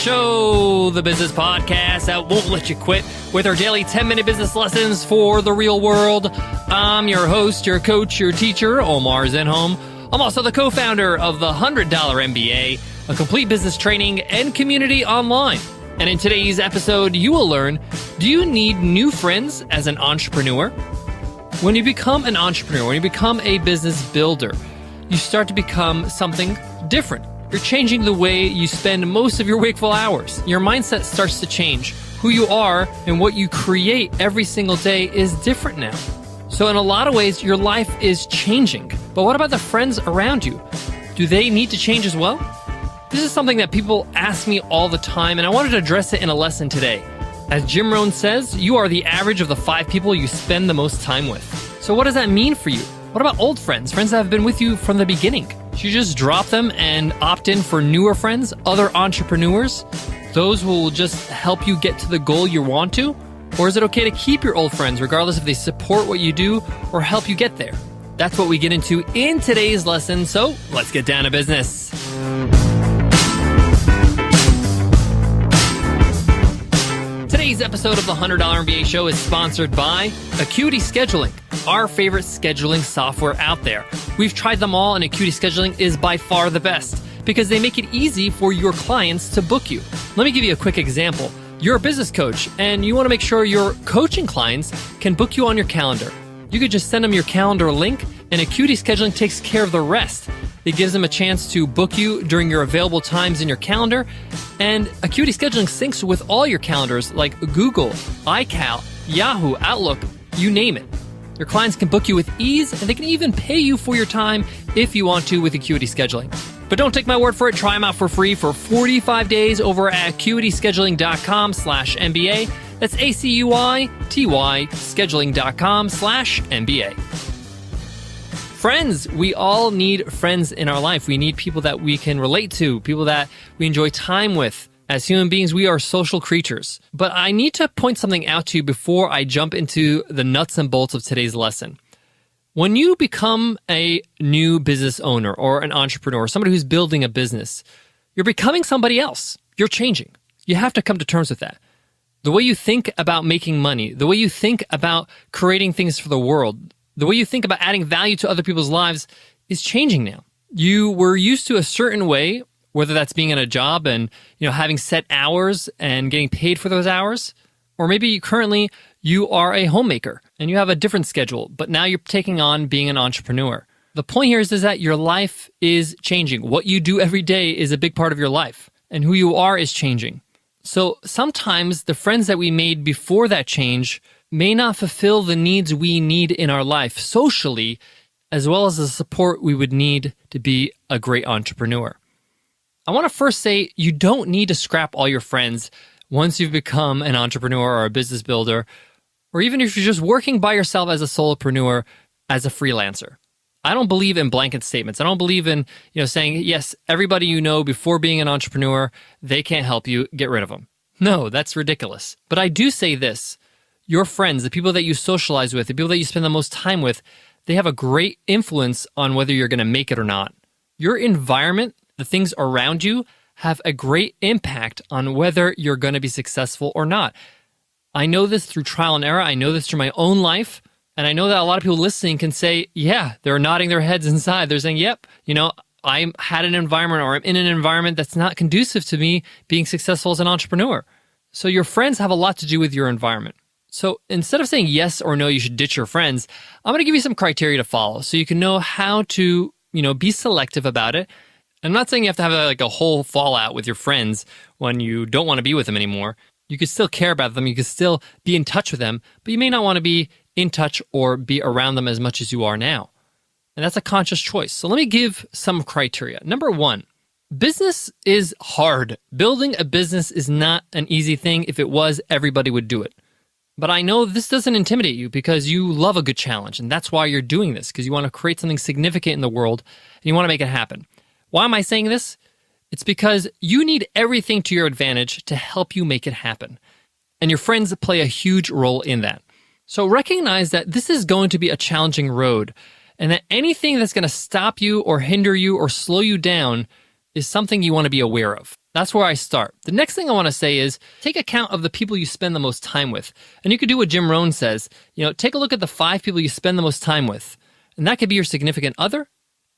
Show, the business podcast that won't let you quit with our daily 10-minute business lessons for the real world. I'm your host, your coach, your teacher, Omar Zenhom. I'm also the co-founder of the $100 MBA, a complete business training and community online. And in today's episode, you will learn, do you need new friends as an entrepreneur? When you become an entrepreneur, when you become a business builder, you start to become something different. You're changing the way you spend most of your wakeful hours. Your mindset starts to change. Who you are and what you create every single day is different now. So in a lot of ways, your life is changing. But what about the friends around you? Do they need to change as well? This is something that people ask me all the time, and I wanted to address it in a lesson today. As Jim Rohn says, you are the average of the 5 people you spend the most time with. So what does that mean for you? What about old friends, friends that have been with you from the beginning? Should you just drop them and opt in for newer friends, other entrepreneurs, those who will just help you get to the goal you want to? Or is it okay to keep your old friends regardless if they support what you do or help you get there? That's what we get into in today's lesson, so let's get down to business. Today's episode of the $100 MBA Show is sponsored by Acuity Scheduling, our favorite scheduling software out there. We've tried them all, and Acuity Scheduling is by far the best because they make it easy for your clients to book you. Let me give you a quick example. You're a business coach, and you want to make sure your coaching clients can book you on your calendar. You could just send them your calendar link, and Acuity Scheduling takes care of the rest. It gives them a chance to book you during your available times in your calendar, and Acuity Scheduling syncs with all your calendars like Google, iCal, Yahoo, Outlook, you name it. Your clients can book you with ease, and they can even pay you for your time if you want to with Acuity Scheduling. But don't take my word for it. Try them out for free for 45 days over at acuityscheduling.com/MBA. That's ACUITY scheduling.com/MBA. Friends, we all need friends in our life. We need people that we can relate to, people that we enjoy time with. As human beings, we are social creatures. But I need to point something out to you before I jump into the nuts and bolts of today's lesson. When you become a new business owner or an entrepreneur, somebody who's building a business, you're becoming somebody else. You're changing. You have to come to terms with that. The way you think about making money, the way you think about creating things for the world, the way you think about adding value to other people's lives is changing now. You were used to a certain way, whether that's being in a job and having set hours and getting paid for those hours, or maybe currently you are a homemaker and you have a different schedule, but now you're taking on being an entrepreneur. The point here is that your life is changing. What you do every day is a big part of your life, and who you are is changing. So sometimes the friends that we made before that change may not fulfill the needs we need in our life socially, as well as the support we would need to be a great entrepreneur. I want to first say you don't need to scrap all your friends once you've become an entrepreneur or a business builder, or even if you're just working by yourself as a solopreneur, as a freelancer. I don't believe in blanket statements. I don't believe in saying, yes, everybody you know before being an entrepreneur, they can't help you, get rid of them. No, that's ridiculous. But I do say this. Your friends, the people that you socialize with, the people that you spend the most time with, they have a great influence on whether you're going to make it or not. Your environment, the things around you, have a great impact on whether you're going to be successful or not. I know this through trial and error. I know this through my own life. And I know that a lot of people listening can say, yeah, they're nodding their heads inside. They're saying, yep, I had an environment or I'm in an environment that's not conducive to me being successful as an entrepreneur. So your friends have a lot to do with your environment. So instead of saying yes or no, you should ditch your friends, I'm going to give you some criteria to follow so you can know how to, be selective about it. I'm not saying you have to have a whole fallout with your friends when you don't want to be with them anymore. You could still care about them. You could still be in touch with them, but you may not want to be in touch or be around them as much as you are now. And that's a conscious choice. So let me give some criteria. Number 1, business is hard. Building a business is not an easy thing. If it was, everybody would do it. But I know this doesn't intimidate you because you love a good challenge, and that's why you're doing this, because you want to create something significant in the world, and you want to make it happen. Why am I saying this? It's because you need everything to your advantage to help you make it happen. And your friends play a huge role in that. So recognize that this is going to be a challenging road, and that anything that's going to stop you or hinder you or slow you down is something you want to be aware of. That's where I start. The next thing I want to say is take account of the people you spend the most time with. And you could do what Jim Rohn says, take a look at the 5 people you spend the most time with. And that could be your significant other.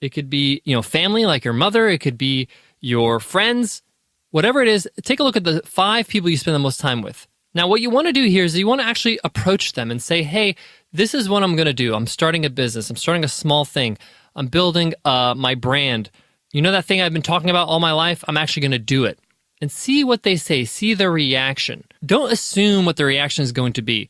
It could be, family like your mother. It could be your friends. Whatever it is, take a look at the 5 people you spend the most time with. Now, what you want to do here is you want to actually approach them and say, hey, this is what I'm going to do. I'm starting a business. I'm starting a small thing. I'm building my brand. You know that thing I've been talking about all my life? I'm actually going to do it. And see what they say. See their reaction. Don't assume what the reaction is going to be.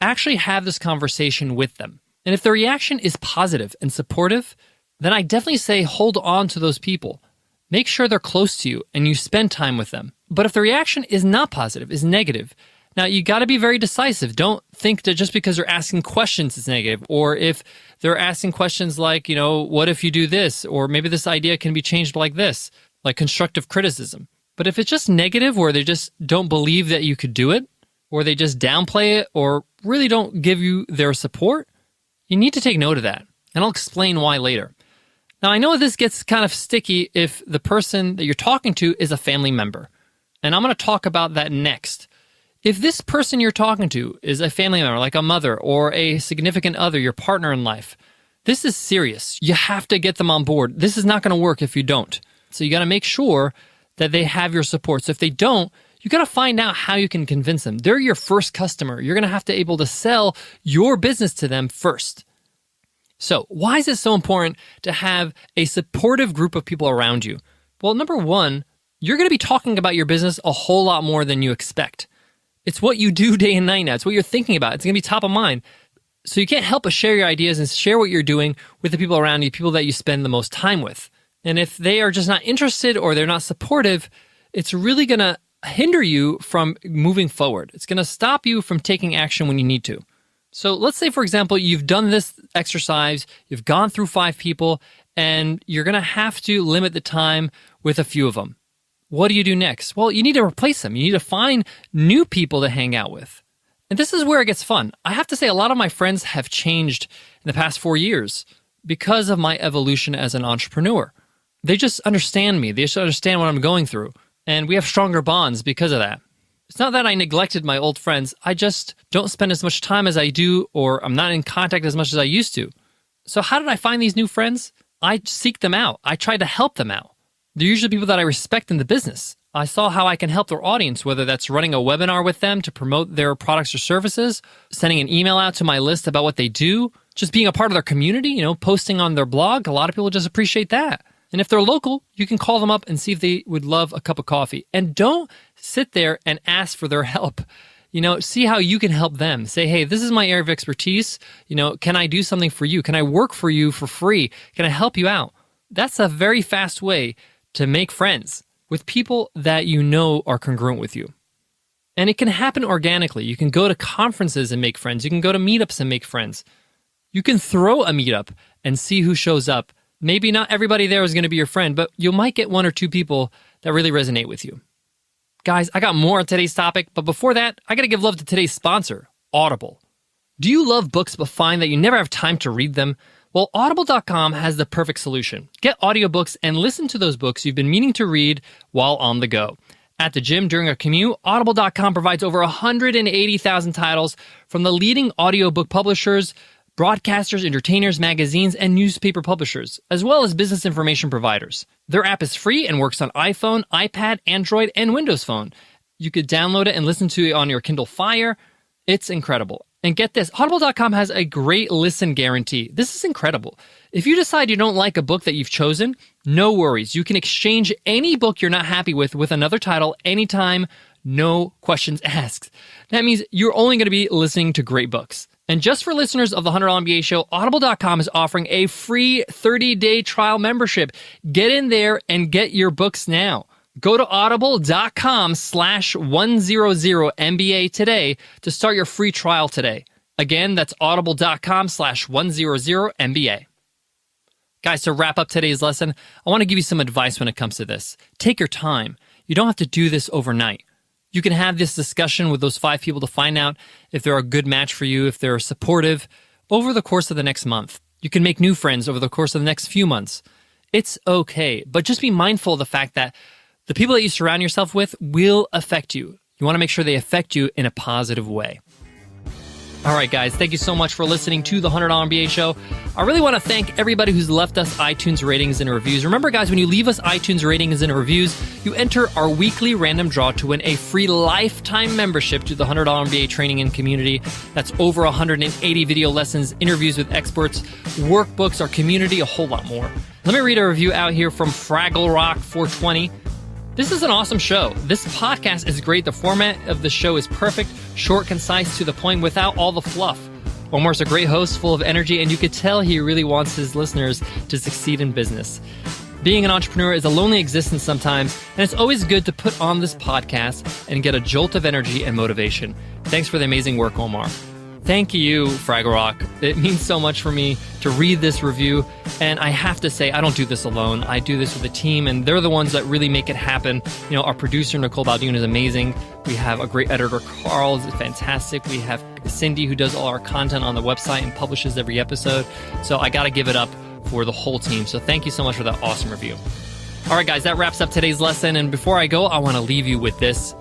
Actually have this conversation with them. And if the reaction is positive and supportive, then I definitely say hold on to those people. Make sure they're close to you and you spend time with them. But if the reaction is not positive, is negative, now you got to be very decisive. Don't think that just because they're asking questions it's negative, or if they're asking questions like, what if you do this, or maybe this idea can be changed like this, like constructive criticism. But if it's just negative, where they just don't believe that you could do it, or they just downplay it, or really don't give you their support, you need to take note of that. And I'll explain why later. Now, I know this gets kind of sticky if the person that you're talking to is a family member. And I'm going to talk about that next. If this person you're talking to is a family member, like a mother or a significant other, your partner in life, this is serious. You have to get them on board. This is not going to work if you don't. So you got to make sure that they have your support. So if they don't, you got to find out how you can convince them. They're your first customer. You're going to have to be able to sell your business to them first. So why is it so important to have a supportive group of people around you? Well, number one, you're going to be talking about your business a whole lot more than you expect. It's what you do day and night now. It's what you're thinking about. It's going to be top of mind. So you can't help but share your ideas and share what you're doing with the people around you, people that you spend the most time with. And if they are just not interested or they're not supportive, it's really going to hinder you from moving forward. It's going to stop you from taking action when you need to. So let's say, for example, you've done this exercise, you've gone through 5 people, and you're going to have to limit the time with a few of them. What do you do next? Well, you need to replace them. You need to find new people to hang out with. And this is where it gets fun. I have to say a lot of my friends have changed in the past 4 years because of my evolution as an entrepreneur. They just understand me. They just understand what I'm going through. And we have stronger bonds because of that. It's not that I neglected my old friends. I just don't spend as much time as I do, or I'm not in contact as much as I used to. So how did I find these new friends? I seek them out. I try to help them out. They're usually people that I respect in the business. I saw how I can help their audience, whether that's running a webinar with them to promote their products or services, sending an email out to my list about what they do, just being a part of their community, posting on their blog. A lot of people just appreciate that. And if they're local, you can call them up and see if they would love a cup of coffee. And don't sit there and ask for their help. See how you can help them. Say, hey, this is my area of expertise. Can I do something for you? Can I work for you for free? Can I help you out? That's a very fast way to make friends with people that you know are congruent with you. And it can happen organically. You can go to conferences and make friends. You can go to meetups and make friends. You can throw a meetup and see who shows up. Maybe not everybody there is going to be your friend, but you might get 1 or 2 people that really resonate with you. Guys, I got more on today's topic, but before that, I got to give love to today's sponsor, Audible. Do you love books but find that you never have time to read them? Well, Audible.com has the perfect solution. Get audiobooks and listen to those books you've been meaning to read while on the go. At the gym, during a commute, Audible.com provides over 180,000 titles from the leading audiobook publishers, broadcasters, entertainers, magazines, and newspaper publishers, as well as business information providers. Their app is free and works on iPhone, iPad, Android, and Windows Phone. You could download it and listen to it on your Kindle Fire. It's incredible. And get this, Audible.com has a great listen guarantee. This is incredible. If you decide you don't like a book that you've chosen, no worries. You can exchange any book you're not happy with another title anytime, no questions asked. That means you're only going to be listening to great books. And just for listeners of the $100 MBA Show, Audible.com is offering a free 30-day trial membership. Get in there and get your books now. Go to audible.com/100MBA today to start your free trial today. Again, that's audible.com/100MBA. Guys, to wrap up today's lesson, I want to give you some advice when it comes to this. Take your time. You don't have to do this overnight. You can have this discussion with those 5 people to find out if they're a good match for you, if they're supportive, over the course of the next month. You can make new friends over the course of the next few months. It's okay, but just be mindful of the fact that The people that you surround yourself with will affect you. You want to make sure they affect you in a positive way. All right, guys, thank you so much for listening to the $100 MBA Show. I really want to thank everybody who's left us iTunes ratings and reviews. Remember, guys, when you leave us iTunes ratings and reviews, you enter our weekly random draw to win a free lifetime membership to the $100 MBA Training and Community. That's over 180 video lessons, interviews with experts, workbooks, our community, a whole lot more. Let me read a review out here from Fraggle Rock 420. This is an awesome show. This podcast is great. The format of the show is perfect, short, concise, to the point, without all the fluff. Omar's a great host, full of energy, and you could tell he really wants his listeners to succeed in business. Being an entrepreneur is a lonely existence sometimes, and it's always good to put on this podcast and get a jolt of energy and motivation. Thanks for the amazing work, Omar. Thank you, Fraggle Rock. It means so much for me to read this review, and I have to say, I don't do this alone. I do this with a team, and they're the ones that really make it happen. You know, our producer, Nicole Baldwin, is amazing. We have a great editor, Carl, is fantastic. We have Cindy, who does all our content on the website and publishes every episode. So I got to give it up for the whole team. So thank you so much for that awesome review. All right, guys, that wraps up today's lesson. And before I go, I want to leave you with this.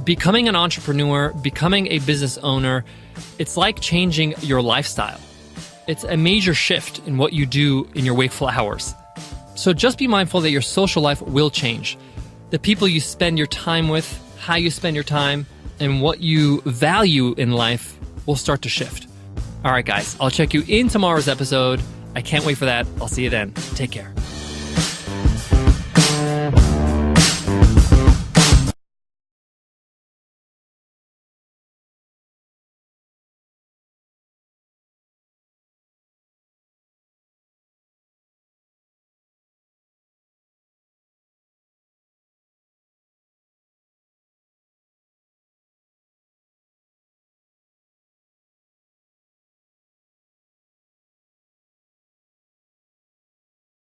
Becoming an entrepreneur, becoming a business owner, it's like changing your lifestyle. It's a major shift in what you do in your wakeful hours. So just be mindful that your social life will change. The people you spend your time with, how you spend your time, and what you value in life will start to shift. All right, guys, I'll check you in tomorrow's episode. I can't wait for that. I'll see you then. Take care.